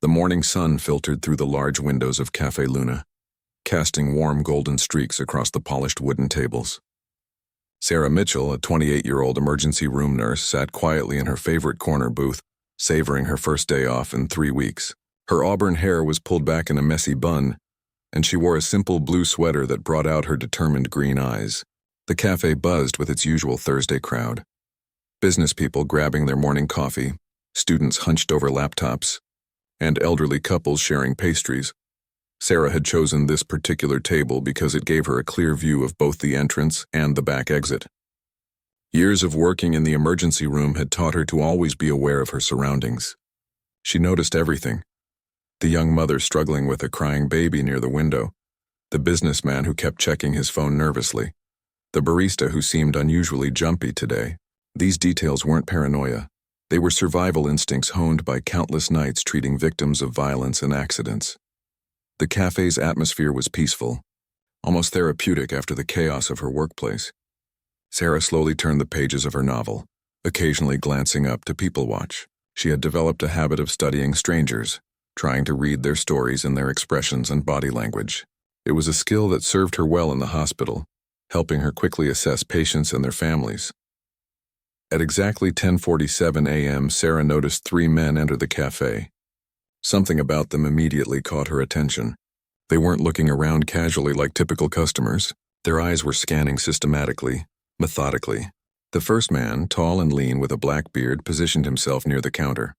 The morning sun filtered through the large windows of Café Luna, casting warm golden streaks across the polished wooden tables. Sarah Mitchell, a 28-year-old emergency room nurse, sat quietly in her favorite corner booth, savoring her first day off in 3 weeks. Her auburn hair was pulled back in a messy bun, and she wore a simple blue sweater that brought out her determined green eyes. The cafe buzzed with its usual Thursday crowd. Business people grabbing their morning coffee, students hunched over laptops, and elderly couples sharing pastries. Sarah had chosen this particular table because it gave her a clear view of both the entrance and the back exit. Years of working in the emergency room had taught her to always be aware of her surroundings. She noticed everything: the young mother struggling with a crying baby near the window, the businessman who kept checking his phone nervously, the barista who seemed unusually jumpy today. These details weren't paranoia. They were survival instincts honed by countless nights treating victims of violence and accidents. The cafe's atmosphere was peaceful, almost therapeutic after the chaos of her workplace. Sarah slowly turned the pages of her novel, occasionally glancing up to people watch. She had developed a habit of studying strangers, trying to read their stories and their expressions and body language. It was a skill that served her well in the hospital, helping her quickly assess patients and their families. At exactly 10:47 a.m., Sarah noticed 3 men enter the cafe. Something about them immediately caught her attention. They weren't looking around casually like typical customers. Their eyes were scanning systematically, methodically. The first man, tall and lean with a black beard, positioned himself near the counter.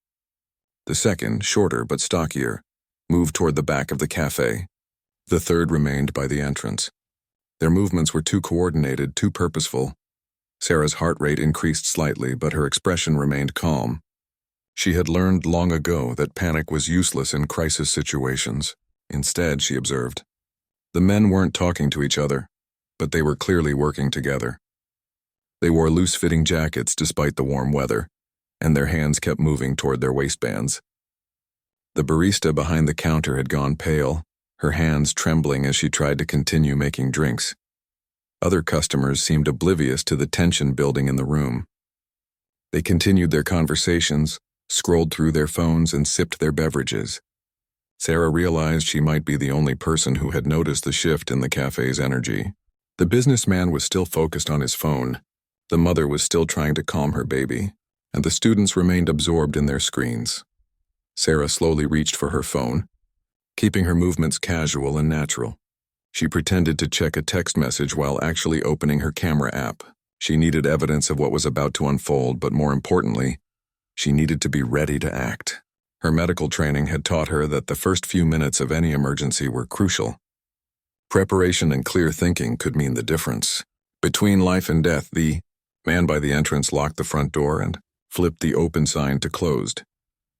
The second, shorter but stockier, moved toward the back of the cafe. The third remained by the entrance. Their movements were too coordinated, too purposeful. Sarah's heart rate increased slightly, but her expression remained calm. She had learned long ago that panic was useless in crisis situations. Instead, she observed, the men weren't talking to each other, but they were clearly working together. They wore loose-fitting jackets despite the warm weather, and their hands kept moving toward their waistbands. The barista behind the counter had gone pale, her hands trembling as she tried to continue making drinks. Other customers seemed oblivious to the tension building in the room. They continued their conversations, scrolled through their phones, and sipped their beverages. Sarah realized she might be the only person who had noticed the shift in the cafe's energy. The businessman was still focused on his phone, the mother was still trying to calm her baby, and the students remained absorbed in their screens. Sarah slowly reached for her phone, keeping her movements casual and natural. She pretended to check a text message while actually opening her camera app. She needed evidence of what was about to unfold, but more importantly, she needed to be ready to act. Her medical training had taught her that the first few minutes of any emergency were crucial. Preparation and clear thinking could mean the difference. Between life and death, the man by the entrance locked the front door and flipped the open sign to closed.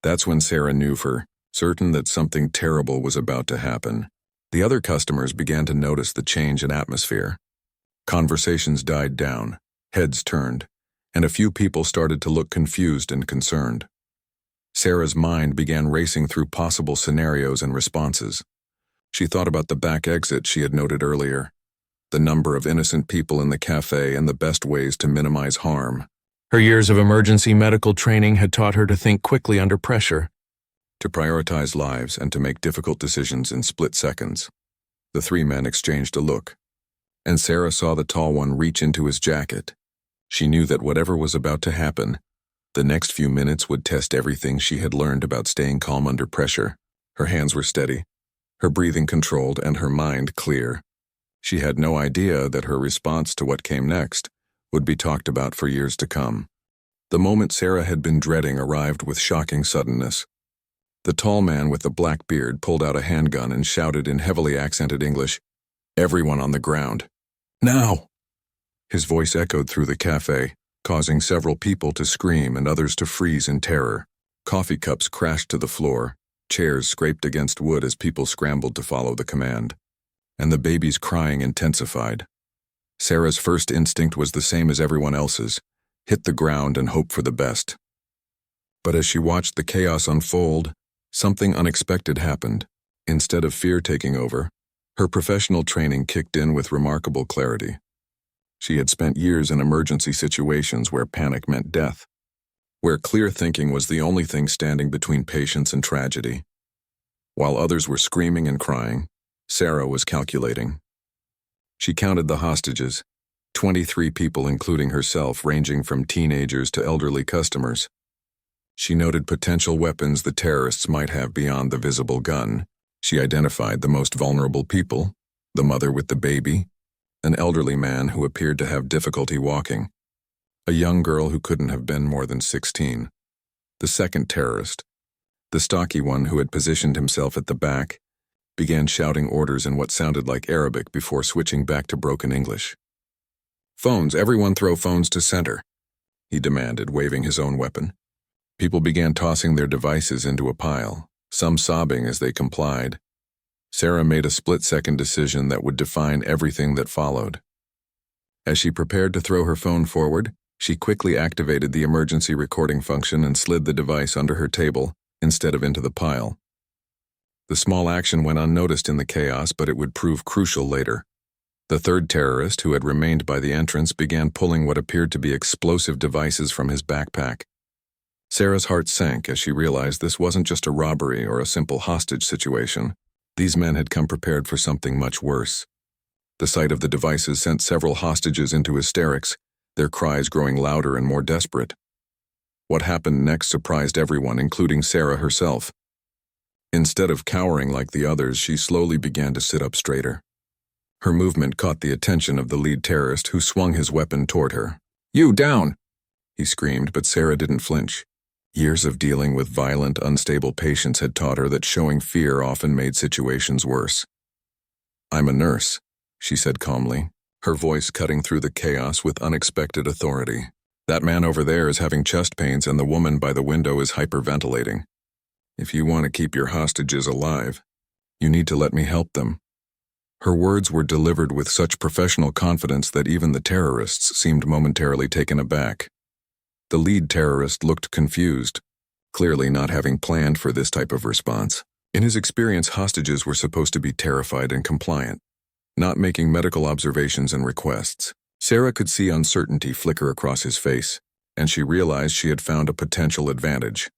That's when Sarah knew for certain that something terrible was about to happen. The other customers began to notice the change in atmosphere. Conversations died down, heads turned, and a few people started to look confused and concerned. Sarah's mind began racing through possible scenarios and responses. She thought about the back exit she had noted earlier, the number of innocent people in the cafe, and the best ways to minimize harm. Her years of emergency medical training had taught her to think quickly under pressure, to prioritize lives, and to make difficult decisions in split seconds. The 3 men exchanged a look, and Sarah saw the tall one reach into his jacket. She knew that whatever was about to happen, the next few minutes would test everything she had learned about staying calm under pressure. Her hands were steady, her breathing controlled, and her mind clear. She had no idea that her response to what came next would be talked about for years to come. The moment Sarah had been dreading arrived with shocking suddenness. The tall man with the black beard pulled out a handgun and shouted in heavily accented English, "Everyone on the ground. Now!" His voice echoed through the cafe, causing several people to scream and others to freeze in terror. Coffee cups crashed to the floor, chairs scraped against wood as people scrambled to follow the command, and the baby's crying intensified. Sarah's first instinct was the same as everyone else's: hit the ground and hope for the best. But as she watched the chaos unfold, something unexpected happened. Instead of fear taking over, her professional training kicked in with remarkable clarity. She had spent years in emergency situations where panic meant death, where clear thinking was the only thing standing between patients and tragedy. While others were screaming and crying, Sarah was calculating. She counted the hostages, 23 people including herself, ranging from teenagers to elderly customers. She noted potential weapons the terrorists might have beyond the visible gun. She identified the most vulnerable people, the mother with the baby, an elderly man who appeared to have difficulty walking, a young girl who couldn't have been more than 16. The second terrorist, the stocky one who had positioned himself at the back, began shouting orders in what sounded like Arabic before switching back to broken English. "Phones, everyone throw phones to center," he demanded, waving his own weapon. People began tossing their devices into a pile, some sobbing as they complied. Sarah made a split-second decision that would define everything that followed. As she prepared to throw her phone forward, she quickly activated the emergency recording function and slid the device under her table instead of into the pile. The small action went unnoticed in the chaos, but it would prove crucial later. The third terrorist, who had remained by the entrance, began pulling what appeared to be explosive devices from his backpack. Sarah's heart sank as she realized this wasn't just a robbery or a simple hostage situation. These men had come prepared for something much worse. The sight of the devices sent several hostages into hysterics, their cries growing louder and more desperate. What happened next surprised everyone, including Sarah herself. Instead of cowering like the others, she slowly began to sit up straighter. Her movement caught the attention of the lead terrorist, who swung his weapon toward her. "You, down!" he screamed, but Sarah didn't flinch. Years of dealing with violent, unstable patients had taught her that showing fear often made situations worse. "I'm a nurse," she said calmly, her voice cutting through the chaos with unexpected authority. "That man over there is having chest pains and the woman by the window is hyperventilating. If you want to keep your hostages alive, you need to let me help them." Her words were delivered with such professional confidence that even the terrorists seemed momentarily taken aback. The lead terrorist looked confused, clearly not having planned for this type of response. In his experience, hostages were supposed to be terrified and compliant, not making medical observations and requests. Sarah could see uncertainty flicker across his face, and she realized she had found a potential advantage.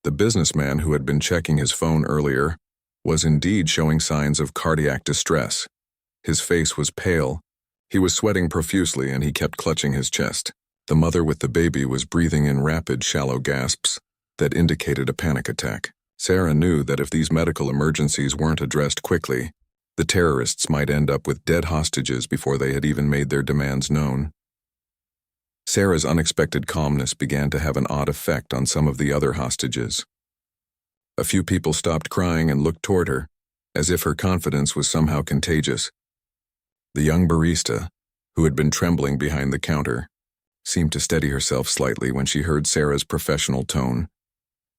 The businessman who had been checking his phone earlier was indeed showing signs of cardiac distress. His face was pale, he was sweating profusely, and he kept clutching his chest. The mother with the baby was breathing in rapid, shallow gasps that indicated a panic attack. Sarah knew that if these medical emergencies weren't addressed quickly, the terrorists might end up with dead hostages before they had even made their demands known. Sarah's unexpected calmness began to have an odd effect on some of the other hostages. A few people stopped crying and looked toward her, as if her confidence was somehow contagious. The young barista, who had been trembling behind the counter, seemed to steady herself slightly when she heard Sarah's professional tone.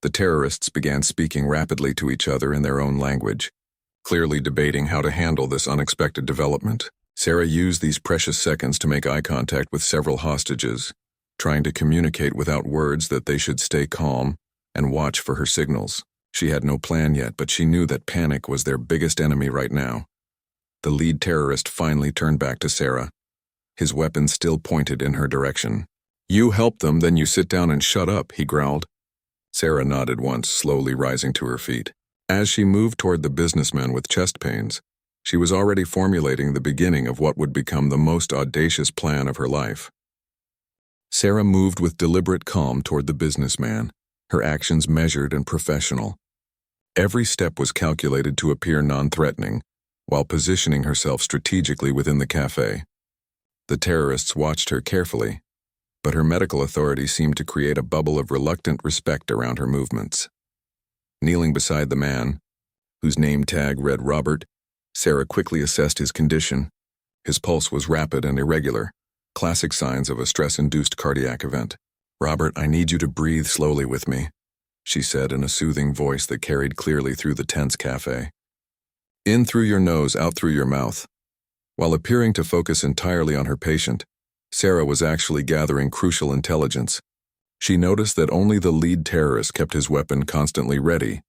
The terrorists began speaking rapidly to each other in their own language, clearly debating how to handle this unexpected development. Sarah used these precious seconds to make eye contact with several hostages, trying to communicate without words that they should stay calm and watch for her signals. She had no plan yet, but she knew that panic was their biggest enemy right now. The lead terrorist finally turned back to Sarah, his weapon still pointed in her direction. "You help them, then you sit down and shut up," he growled. Sarah nodded once, slowly rising to her feet. As she moved toward the businessman with chest pains, she was already formulating the beginning of what would become the most audacious plan of her life. Sarah moved with deliberate calm toward the businessman, her actions measured and professional. Every step was calculated to appear non-threatening, while positioning herself strategically within the cafe. The terrorists watched her carefully, but her medical authority seemed to create a bubble of reluctant respect around her movements. Kneeling beside the man, whose name tag read Robert, Sarah quickly assessed his condition. His pulse was rapid and irregular, classic signs of a stress-induced cardiac event. "Robert, I need you to breathe slowly with me," she said in a soothing voice that carried clearly through the tense cafe. "In through your nose, out through your mouth." While appearing to focus entirely on her patient, Sarah was actually gathering crucial intelligence. She noticed that only the lead terrorist kept his weapon constantly ready.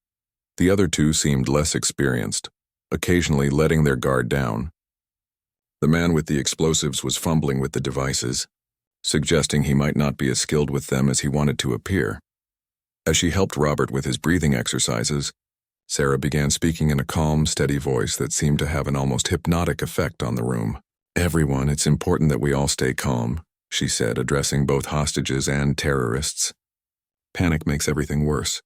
The other two seemed less experienced, occasionally letting their guard down. The man with the explosives was fumbling with the devices, suggesting he might not be as skilled with them as he wanted to appear. As she helped Robert with his breathing exercises, Sarah began speaking in a calm, steady voice that seemed to have an almost hypnotic effect on the room. "Everyone, it's important that we all stay calm," she said, addressing both hostages and terrorists. "Panic makes everything worse.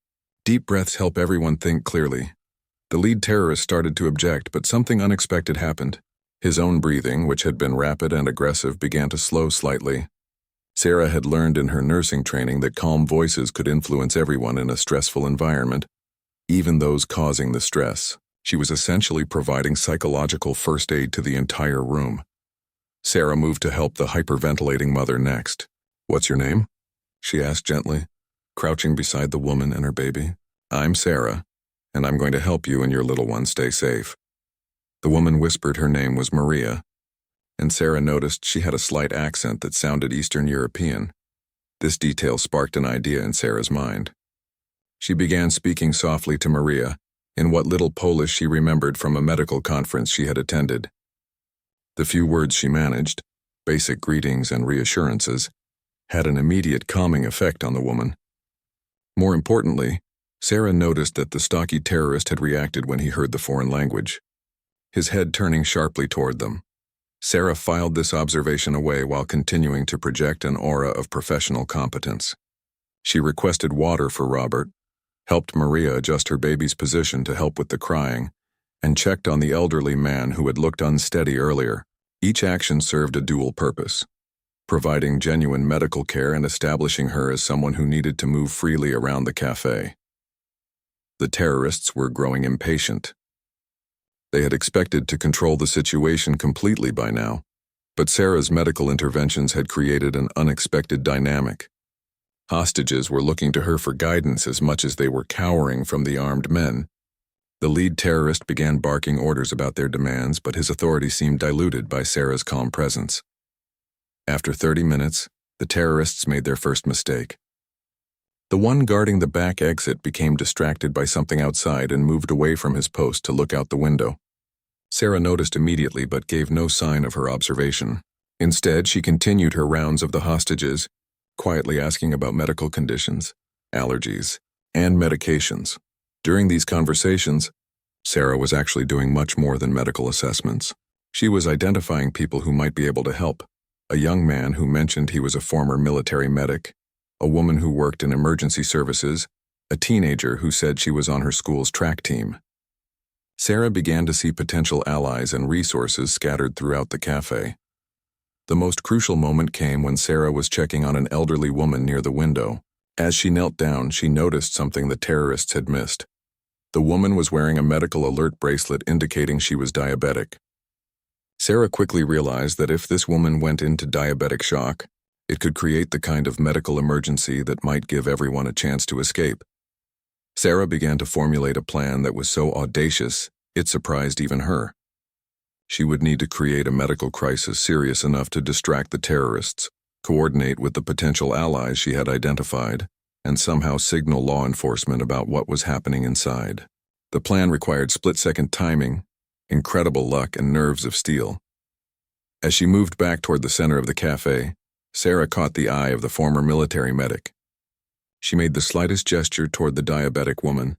Deep breaths help everyone think clearly." The lead terrorist started to object, but something unexpected happened. His own breathing, which had been rapid and aggressive, began to slow slightly. Sarah had learned in her nursing training that calm voices could influence everyone in a stressful environment, even those causing the stress. She was essentially providing psychological first aid to the entire room. Sarah moved to help the hyperventilating mother next. "What's your name?" she asked gently, crouching beside the woman and her baby. "I'm Sarah, and I'm going to help you and your little one stay safe." The woman whispered her name was Maria, and Sarah noticed she had a slight accent that sounded Eastern European. This detail sparked an idea in Sarah's mind. She began speaking softly to Maria, in what little Polish she remembered from a medical conference she had attended. The few words she managed, basic greetings and reassurances, had an immediate calming effect on the woman. More importantly, Sarah noticed that the stocky terrorist had reacted when he heard the foreign language, his head turning sharply toward them. Sarah filed this observation away while continuing to project an aura of professional competence. She requested water for Robert, helped Maria adjust her baby's position to help with the crying, and checked on the elderly man who had looked unsteady earlier. Each action served a dual purpose, providing genuine medical care and establishing her as someone who needed to move freely around the cafe. The terrorists were growing impatient. They had expected to control the situation completely by now, but Sarah's medical interventions had created an unexpected dynamic. Hostages were looking to her for guidance as much as they were cowering from the armed men. The lead terrorist began barking orders about their demands, but his authority seemed diluted by Sarah's calm presence. After 30 minutes, the terrorists made their first mistake. The one guarding the back exit became distracted by something outside and moved away from his post to look out the window. Sarah noticed immediately but gave no sign of her observation. Instead, she continued her rounds of the hostages, quietly asking about medical conditions, allergies, and medications. During these conversations, Sarah was actually doing much more than medical assessments. She was identifying people who might be able to help. A young man who mentioned he was a former military medic, a woman who worked in emergency services, a teenager who said she was on her school's track team. Sarah began to see potential allies and resources scattered throughout the cafe. The most crucial moment came when Sarah was checking on an elderly woman near the window. As she knelt down, she noticed something the terrorists had missed. The woman was wearing a medical alert bracelet indicating she was diabetic. Sarah quickly realized that if this woman went into diabetic shock, it could create the kind of medical emergency that might give everyone a chance to escape. Sarah began to formulate a plan that was so audacious, it surprised even her. She would need to create a medical crisis serious enough to distract the terrorists, coordinate with the potential allies she had identified, and somehow signal law enforcement about what was happening inside. The plan required split-second timing, incredible luck, and nerves of steel. As she moved back toward the center of the cafe, Sarah caught the eye of the former military medic. She made the slightest gesture toward the diabetic woman,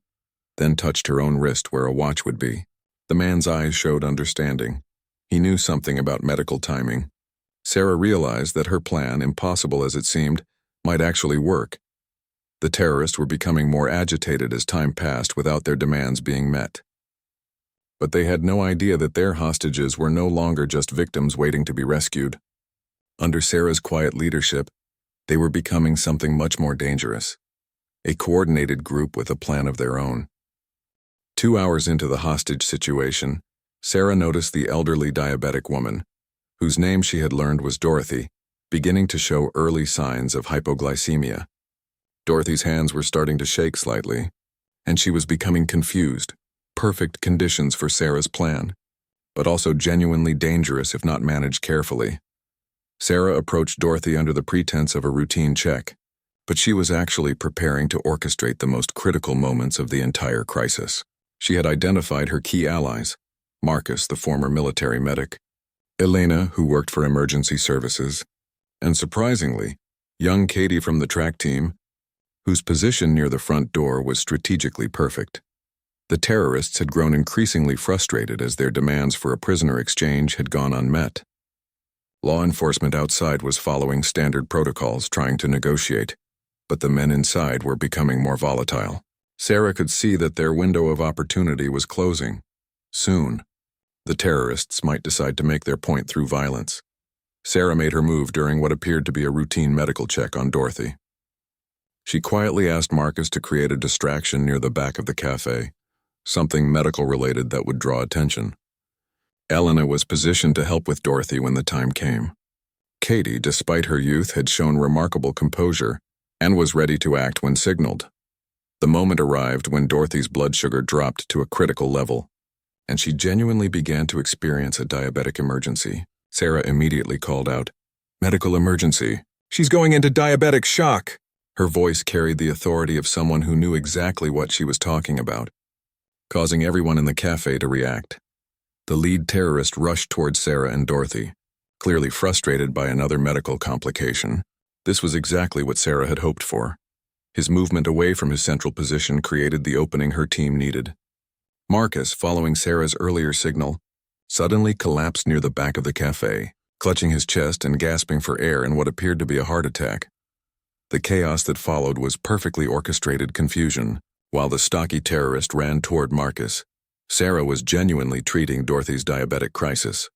then touched her own wrist where a watch would be. The man's eyes showed understanding. He knew something about medical timing. Sarah realized that her plan, impossible as it seemed, might actually work. The terrorists were becoming more agitated as time passed without their demands being met. But they had no idea that their hostages were no longer just victims waiting to be rescued. Under Sarah's quiet leadership, they were becoming something much more dangerous. A coordinated group with a plan of their own. 2 hours into the hostage situation, Sarah noticed the elderly diabetic woman, whose name she had learned was Dorothy, beginning to show early signs of hypoglycemia. Dorothy's hands were starting to shake slightly, and she was becoming confused. Perfect conditions for Sarah's plan, but also genuinely dangerous if not managed carefully. Sarah approached Dorothy under the pretense of a routine check, but she was actually preparing to orchestrate the most critical moments of the entire crisis. She had identified her key allies, Marcus, the former military medic, Elena, who worked for emergency services, and surprisingly, young Katie from the track team, whose position near the front door was strategically perfect. The terrorists had grown increasingly frustrated as their demands for a prisoner exchange had gone unmet. Law enforcement outside was following standard protocols, trying to negotiate, but the men inside were becoming more volatile. Sarah could see that their window of opportunity was closing. Soon, the terrorists might decide to make their point through violence. Sarah made her move during what appeared to be a routine medical check on Dorothy. She quietly asked Marcus to create a distraction near the back of the cafe, something medical-related that would draw attention. Elena was positioned to help with Dorothy when the time came. Katie, despite her youth, had shown remarkable composure and was ready to act when signaled. The moment arrived when Dorothy's blood sugar dropped to a critical level, and she genuinely began to experience a diabetic emergency. Sarah immediately called out, "Medical emergency. She's going into diabetic shock." Her voice carried the authority of someone who knew exactly what she was talking about, causing everyone in the cafe to react. The lead terrorist rushed towards Sarah and Dorothy, clearly frustrated by another medical complication. This was exactly what Sarah had hoped for. His movement away from his central position created the opening her team needed. Marcus, following Sarah's earlier signal, suddenly collapsed near the back of the cafe, clutching his chest and gasping for air in what appeared to be a heart attack. The chaos that followed was perfectly orchestrated confusion. While the stocky terrorist ran toward Marcus, Sarah was genuinely treating Dorothy's diabetic crisis,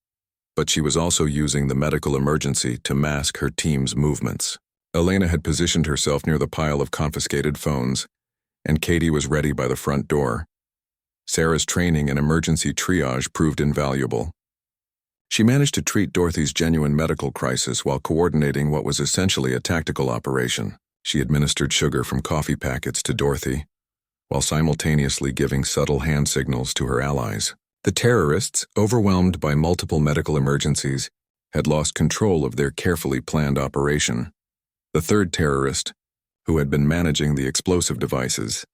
but she was also using the medical emergency to mask her team's movements. Elena had positioned herself near the pile of confiscated phones, and Katie was ready by the front door. Sarah's training in emergency triage proved invaluable. She managed to treat Dorothy's genuine medical crisis while coordinating what was essentially a tactical operation. She administered sugar from coffee packets to Dorothy, while simultaneously giving subtle hand signals to her allies. The terrorists, overwhelmed by multiple medical emergencies, had lost control of their carefully planned operation. The third terrorist, who had been managing the explosive devices,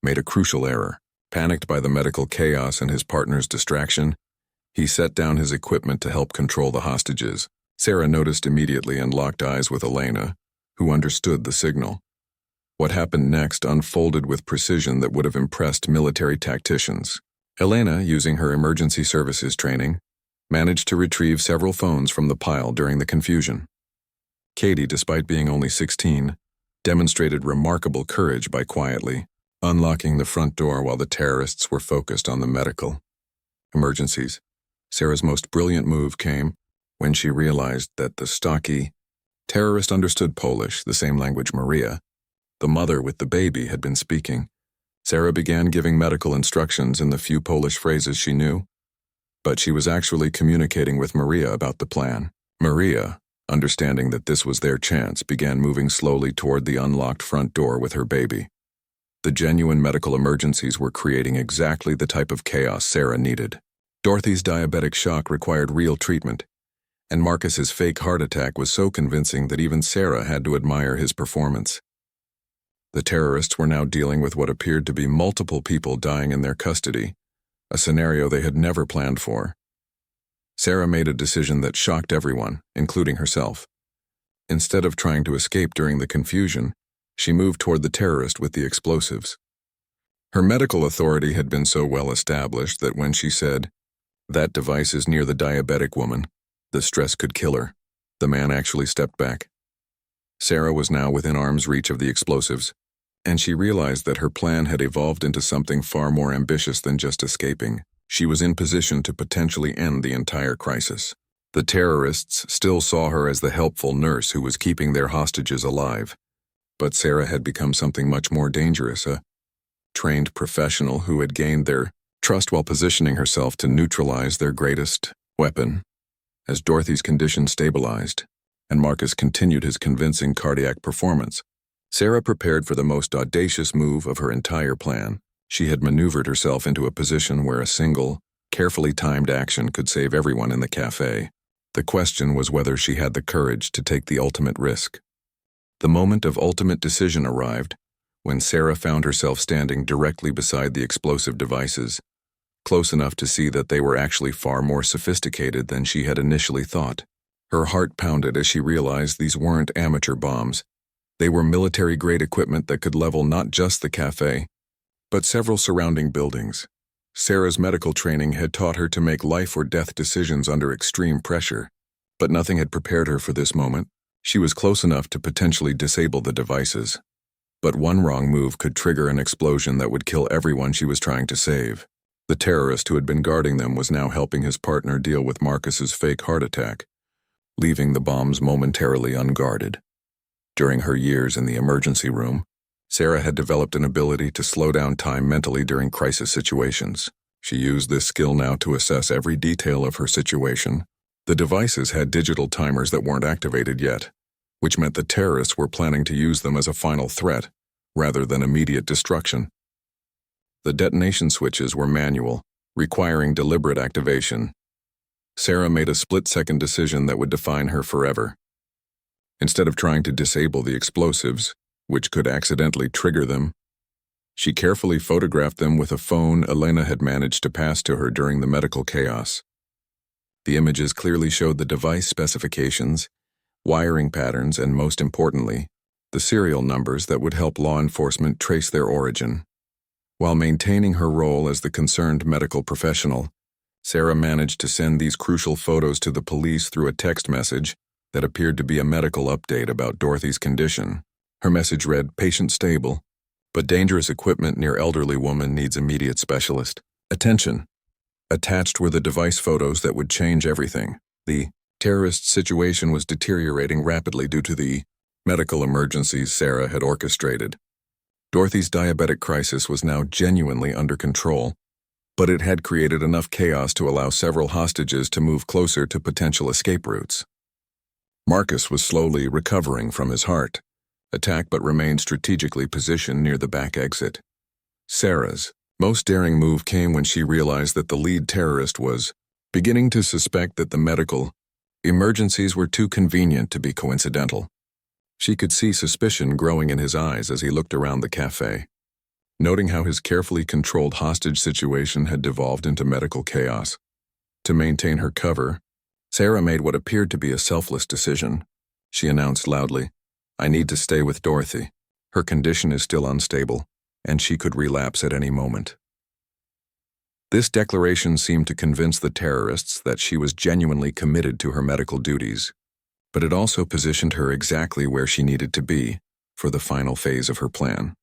made a crucial error. Panicked by the medical chaos and his partner's distraction, he set down his equipment to help control the hostages. Sarah noticed immediately and locked eyes with Elena, who understood the signal. What happened next unfolded with precision that would have impressed military tacticians. Elena, using her emergency services training, managed to retrieve several phones from the pile during the confusion. Katie, despite being only 16, demonstrated remarkable courage by quietly unlocking the front door while the terrorists were focused on the medical emergencies. Sarah's most brilliant move came when she realized that the stocky terrorist understood Polish, the same language Maria, the mother with the baby, had been speaking. Sarah began giving medical instructions in the few Polish phrases she knew, but she was actually communicating with Maria about the plan. Maria, understanding that this was their chance, began moving slowly toward the unlocked front door with her baby. The genuine medical emergencies were creating exactly the type of chaos Sarah needed. Dorothy's diabetic shock required real treatment, and Marcus's fake heart attack was so convincing that even Sarah had to admire his performance. The terrorists were now dealing with what appeared to be multiple people dying in their custody, a scenario they had never planned for. Sarah made a decision that shocked everyone, including herself. Instead of trying to escape during the confusion, she moved toward the terrorist with the explosives. Her medical authority had been so well established that when she said, "That device is near the diabetic woman, the stress could kill her," the man actually stepped back. Sarah was now within arm's reach of the explosives, and she realized that her plan had evolved into something far more ambitious than just escaping. She was in position to potentially end the entire crisis. The terrorists still saw her as the helpful nurse who was keeping their hostages alive, but Sarah had become something much more dangerous, a trained professional who had gained their trust while positioning herself to neutralize their greatest weapon. As Dorothy's condition stabilized, and Marcus continued his convincing cardiac performance, Sarah prepared for the most audacious move of her entire plan. She had maneuvered herself into a position where a single, carefully timed action could save everyone in the cafe. The question was whether she had the courage to take the ultimate risk. The moment of ultimate decision arrived when Sarah found herself standing directly beside the explosive devices, close enough to see that they were actually far more sophisticated than she had initially thought. Her heart pounded as she realized these weren't amateur bombs. They were military-grade equipment that could level not just the cafe, but several surrounding buildings. Sarah's medical training had taught her to make life-or-death decisions under extreme pressure, but nothing had prepared her for this moment. She was close enough to potentially disable the devices. But one wrong move could trigger an explosion that would kill everyone she was trying to save. The terrorist who had been guarding them was now helping his partner deal with Marcus's fake heart attack, leaving the bombs momentarily unguarded. During her years in the emergency room, Sarah had developed an ability to slow down time mentally during crisis situations. She used this skill now to assess every detail of her situation. The devices had digital timers that weren't activated yet, which meant the terrorists were planning to use them as a final threat, rather than immediate destruction. The detonation switches were manual, requiring deliberate activation. Sarah made a split-second decision that would define her forever. Instead of trying to disable the explosives, which could accidentally trigger them, she carefully photographed them with a phone Elena had managed to pass to her during the medical chaos. The images clearly showed the device specifications, wiring patterns, and most importantly, the serial numbers that would help law enforcement trace their origin. While maintaining her role as the concerned medical professional, Sarah managed to send these crucial photos to the police through a text message that appeared to be a medical update about Dorothy's condition. Her message read, "Patient stable, but dangerous equipment near elderly woman needs immediate specialist attention." Attached were the device photos that would change everything. The terrorist situation was deteriorating rapidly due to the medical emergencies Sarah had orchestrated. Dorothy's diabetic crisis was now genuinely under control, but it had created enough chaos to allow several hostages to move closer to potential escape routes. Marcus was slowly recovering from his heart attack but remained strategically positioned near the back exit. Sarah's most daring move came when she realized that the lead terrorist was beginning to suspect that the medical emergencies were too convenient to be coincidental. She could see suspicion growing in his eyes as he looked around the cafe. Noting how his carefully controlled hostage situation had devolved into medical chaos. To maintain her cover, Sarah made what appeared to be a selfless decision. She announced loudly, "I need to stay with Dorothy. Her condition is still unstable, and she could relapse at any moment." This declaration seemed to convince the terrorists that she was genuinely committed to her medical duties, but it also positioned her exactly where she needed to be for the final phase of her plan.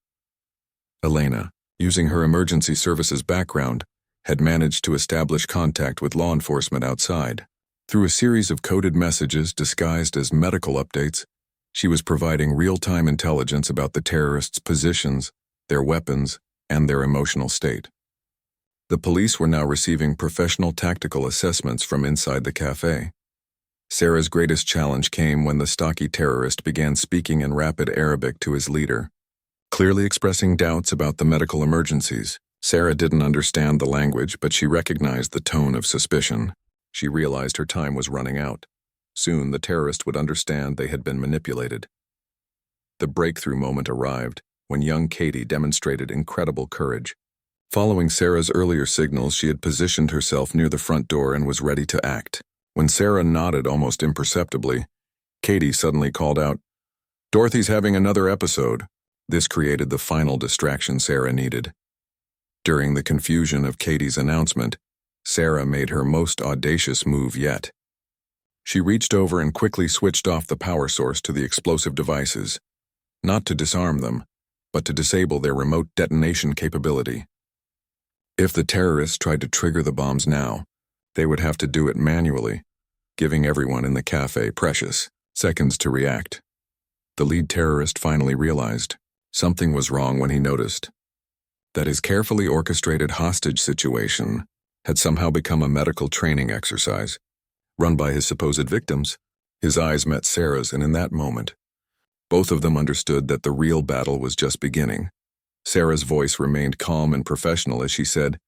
Elena, using her emergency services background, had managed to establish contact with law enforcement outside. Through a series of coded messages disguised as medical updates, she was providing real-time intelligence about the terrorists' positions, their weapons, and their emotional state. The police were now receiving professional tactical assessments from inside the cafe. Sarah's greatest challenge came when the stocky terrorist began speaking in rapid Arabic to his leader, clearly expressing doubts about the medical emergencies. Sarah didn't understand the language, but she recognized the tone of suspicion. She realized her time was running out. Soon the terrorist would understand they had been manipulated. The breakthrough moment arrived when young Katie demonstrated incredible courage. Following Sarah's earlier signals, she had positioned herself near the front door and was ready to act. When Sarah nodded almost imperceptibly, Katie suddenly called out, "Dorothy's having another episode." This created the final distraction Sarah needed. During the confusion of Katie's announcement, Sarah made her most audacious move yet. She reached over and quickly switched off the power source to the explosive devices, not to disarm them, but to disable their remote detonation capability. If the terrorists tried to trigger the bombs now, they would have to do it manually, giving everyone in the cafe precious seconds to react. The lead terrorist finally realized something was wrong when he noticed that his carefully orchestrated hostage situation had somehow become a medical training exercise, run by his supposed victims. His eyes met Sarah's, and in that moment, both of them understood that the real battle was just beginning. Sarah's voice remained calm and professional as she said,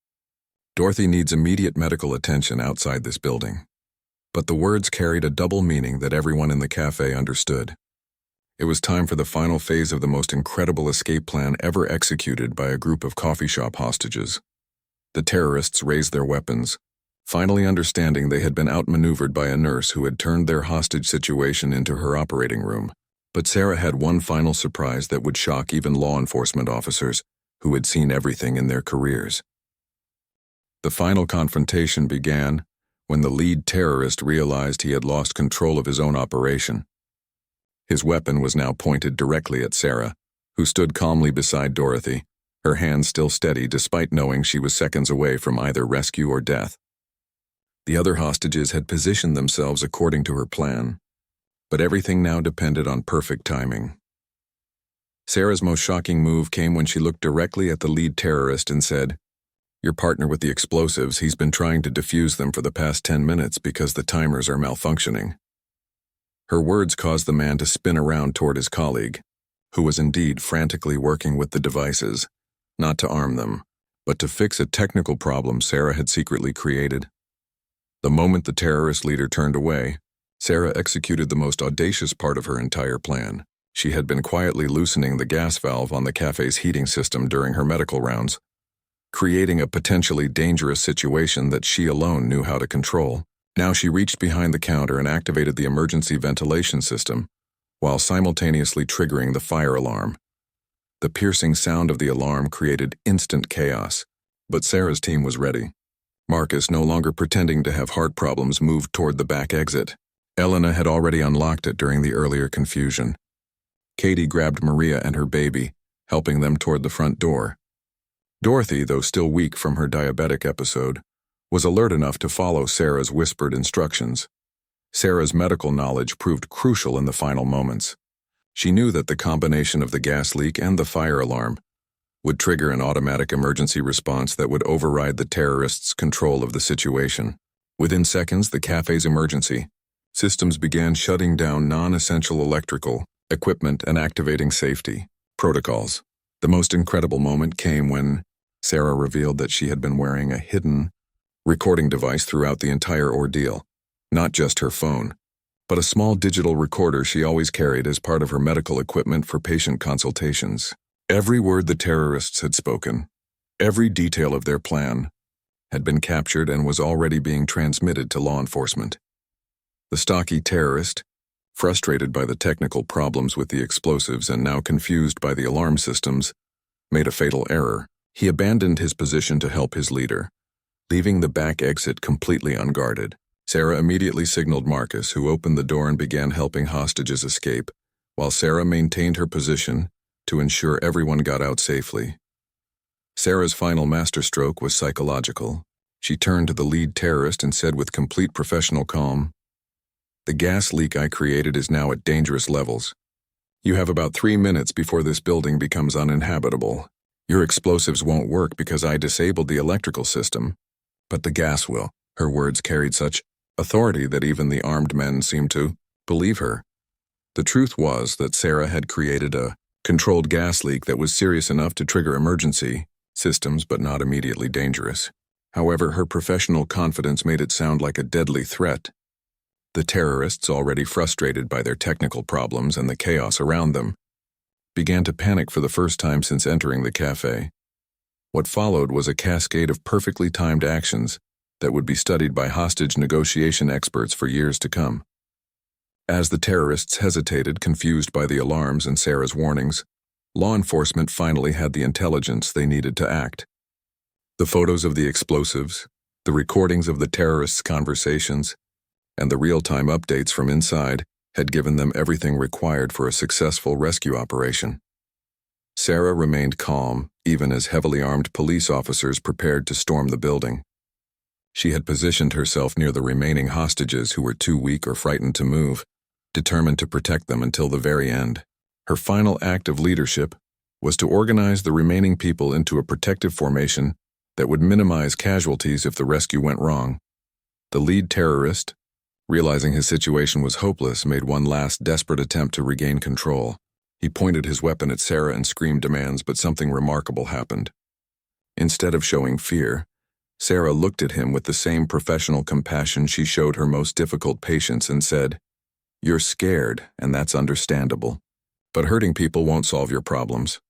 "Dorothy needs immediate medical attention outside this building." But the words carried a double meaning that everyone in the cafe understood. It was time for the final phase of the most incredible escape plan ever executed by a group of coffee shop hostages. The terrorists raised their weapons, finally understanding they had been outmaneuvered by a nurse who had turned their hostage situation into her operating room. But Sarah had one final surprise that would shock even law enforcement officers who had seen everything in their careers. The final confrontation began when the lead terrorist realized he had lost control of his own operation. His weapon was now pointed directly at Sarah, who stood calmly beside Dorothy, her hands still steady despite knowing she was seconds away from either rescue or death. The other hostages had positioned themselves according to her plan, but everything now depended on perfect timing. Sarah's most shocking move came when she looked directly at the lead terrorist and said, "Your partner with the explosives, he's been trying to defuse them for the past 10 minutes because the timers are malfunctioning." Her words caused the man to spin around toward his colleague, who was indeed frantically working with the devices, not to arm them, but to fix a technical problem Sarah had secretly created. The moment the terrorist leader turned away, Sarah executed the most audacious part of her entire plan. She had been quietly loosening the gas valve on the cafe's heating system during her medical rounds, creating a potentially dangerous situation that she alone knew how to control. Now she reached behind the counter and activated the emergency ventilation system, while simultaneously triggering the fire alarm. The piercing sound of the alarm created instant chaos, but Sarah's team was ready. Marcus, no longer pretending to have heart problems, moved toward the back exit. Elena had already unlocked it during the earlier confusion. Katie grabbed Maria and her baby, helping them toward the front door. Dorothy, though still weak from her diabetic episode, was alert enough to follow Sarah's whispered instructions. Sarah's medical knowledge proved crucial in the final moments. She knew that the combination of the gas leak and the fire alarm would trigger an automatic emergency response that would override the terrorists' control of the situation. Within seconds, the cafe's emergency systems began shutting down non-essential electrical equipment and activating safety protocols. The most incredible moment came when Sarah revealed that she had been wearing a hidden recording device throughout the entire ordeal. Not just her phone, but a small digital recorder she always carried as part of her medical equipment for patient consultations. Every word the terrorists had spoken, every detail of their plan, had been captured and was already being transmitted to law enforcement. The stocky terrorist, frustrated by the technical problems with the explosives and now confused by the alarm systems, made a fatal error. He abandoned his position to help his leader, leaving the back exit completely unguarded. Sarah immediately signaled Marcus, who opened the door and began helping hostages escape, while Sarah maintained her position to ensure everyone got out safely. Sarah's final masterstroke was psychological. She turned to the lead terrorist and said with complete professional calm, "The gas leak I created is now at dangerous levels. You have about 3 minutes before this building becomes uninhabitable. Your explosives won't work because I disabled the electrical system, but the gas will." Her words carried such authority that even the armed men seemed to believe her. The truth was that Sarah had created a controlled gas leak that was serious enough to trigger emergency systems but not immediately dangerous. However, her professional confidence made it sound like a deadly threat. The terrorists, already frustrated by their technical problems and the chaos around them, began to panic for the first time since entering the cafe. What followed was a cascade of perfectly timed actions that would be studied by hostage negotiation experts for years to come. As the terrorists hesitated, confused by the alarms and Sarah's warnings, law enforcement finally had the intelligence they needed to act. The photos of the explosives, the recordings of the terrorists' conversations, and the real-time updates from inside had given them everything required for a successful rescue operation. Sarah remained calm, even as heavily armed police officers prepared to storm the building. She had positioned herself near the remaining hostages who were too weak or frightened to move, determined to protect them until the very end. Her final act of leadership was to organize the remaining people into a protective formation that would minimize casualties if the rescue went wrong. The lead terrorist, realizing his situation was hopeless, made one last desperate attempt to regain control. He pointed his weapon at Sarah and screamed demands, but something remarkable happened. Instead of showing fear, Sarah looked at him with the same professional compassion she showed her most difficult patients and said, "You're scared, and that's understandable. But hurting people won't solve your problems."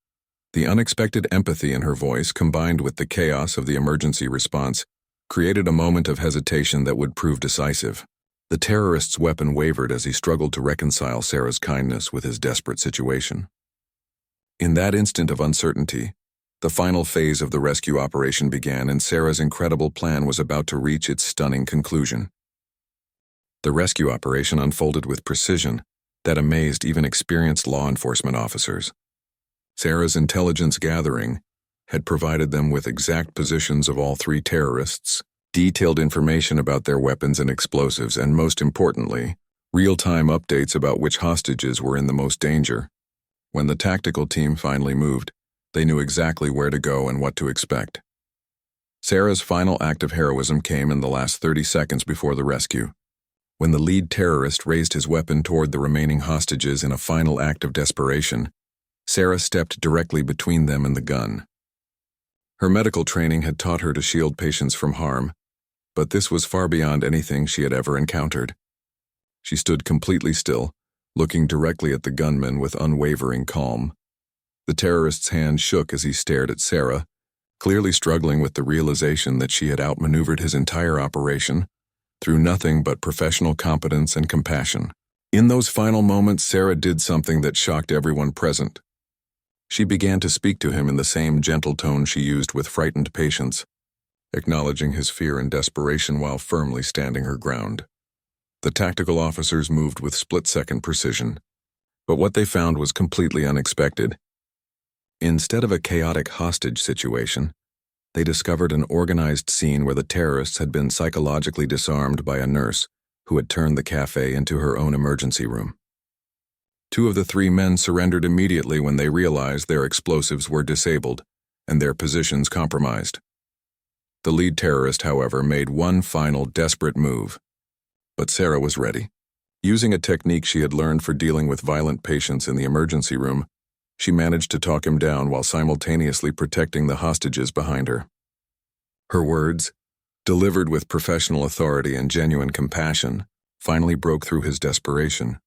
The unexpected empathy in her voice, combined with the chaos of the emergency response, created a moment of hesitation that would prove decisive. The terrorist's weapon wavered as he struggled to reconcile Sarah's kindness with his desperate situation. In that instant of uncertainty, The final phase of the rescue operation began, and Sarah's incredible plan was about to reach its stunning conclusion. The rescue operation unfolded with precision that amazed even experienced law enforcement officers. Sarah's intelligence gathering had provided them with exact positions of all three terrorists, detailed information about their weapons and explosives, and most importantly, real-time updates about which hostages were in the most danger. When the tactical team finally moved, they knew exactly where to go and what to expect. Sarah's final act of heroism came in the last 30 seconds before the rescue, when the lead terrorist raised his weapon toward the remaining hostages in a final act of desperation. Sarah stepped directly between them and the gun. Her medical training had taught her to shield patients from harm, but this was far beyond anything she had ever encountered. She stood completely still, looking directly at the gunman with unwavering calm. The terrorist's hand shook as he stared at Sarah, clearly struggling with the realization that she had outmaneuvered his entire operation through nothing but professional competence and compassion. In those final moments, Sarah did something that shocked everyone present. She began to speak to him in the same gentle tone she used with frightened patients, acknowledging his fear and desperation while firmly standing her ground. The tactical officers moved with split-second precision, but what they found was completely unexpected. Instead of a chaotic hostage situation, they discovered an organized scene where the terrorists had been psychologically disarmed by a nurse who had turned the cafe into her own emergency room. Two of the three men surrendered immediately when they realized their explosives were disabled and their positions compromised. The lead terrorist, however, made one final desperate move. But Sarah was ready. Using a technique she had learned for dealing with violent patients in the emergency room, she managed to talk him down while simultaneously protecting the hostages behind her. Her words, delivered with professional authority and genuine compassion, finally broke through his desperation.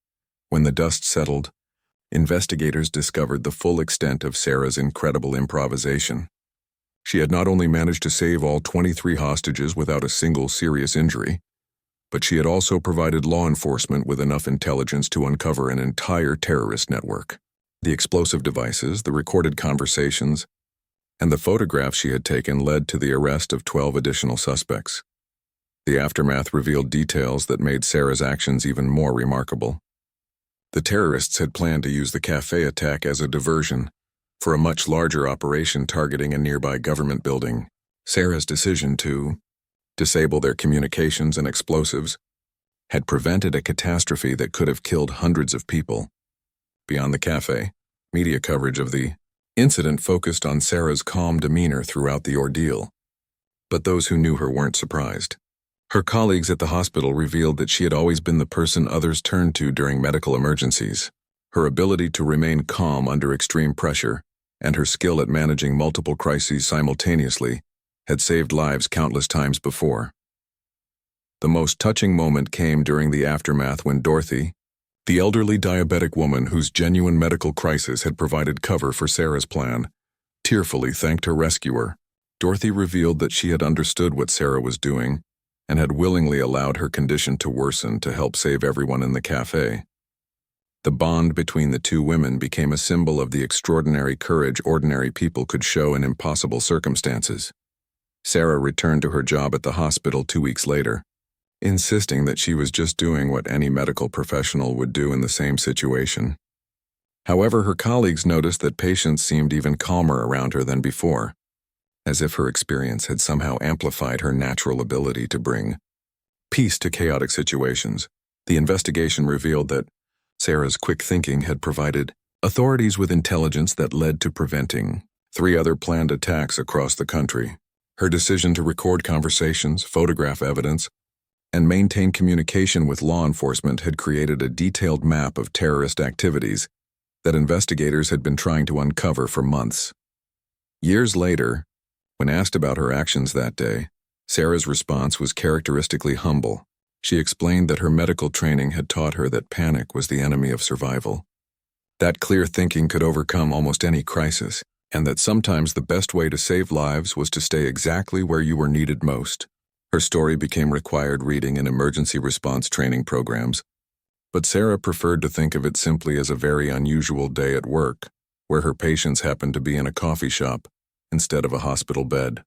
When the dust settled, investigators discovered the full extent of Sarah's incredible improvisation. She had not only managed to save all 23 hostages without a single serious injury, but she had also provided law enforcement with enough intelligence to uncover an entire terrorist network. The explosive devices, the recorded conversations, and the photographs she had taken led to the arrest of 12 additional suspects. The aftermath revealed details that made Sarah's actions even more remarkable. The terrorists had planned to use the cafe attack as a diversion for a much larger operation targeting a nearby government building. Sarah's decision to disable their communications and explosives had prevented a catastrophe that could have killed hundreds of people. Beyond the cafe, media coverage of the incident focused on Sarah's calm demeanor throughout the ordeal. But those who knew her weren't surprised. Her colleagues at the hospital revealed that she had always been the person others turned to during medical emergencies. Her ability to remain calm under extreme pressure and her skill at managing multiple crises simultaneously had saved lives countless times before. The most touching moment came during the aftermath when Dorothy, the elderly diabetic woman whose genuine medical crisis had provided cover for Sarah's plan, tearfully thanked her rescuer. Dorothy revealed that she had understood what Sarah was doing and had willingly allowed her condition to worsen to help save everyone in the cafe. The bond between the two women became a symbol of the extraordinary courage ordinary people could show in impossible circumstances. Sarah returned to her job at the hospital 2 weeks later, insisting that she was just doing what any medical professional would do in the same situation. However, her colleagues noticed that patients seemed even calmer around her than before, as if her experience had somehow amplified her natural ability to bring peace to chaotic situations. The investigation revealed that Sarah's quick thinking had provided authorities with intelligence that led to preventing 3 other planned attacks across the country. Her decision to record conversations, photograph evidence, and maintain communication with law enforcement had created a detailed map of terrorist activities that investigators had been trying to uncover for months. Years later, when asked about her actions that day, Sarah's response was characteristically humble. She explained that her medical training had taught her that panic was the enemy of survival, that clear thinking could overcome almost any crisis, and that sometimes the best way to save lives was to stay exactly where you were needed most. Her story became required reading in emergency response training programs, but Sarah preferred to think of it simply as a very unusual day at work, where her patients happened to be in a coffee shop, instead of a hospital bed.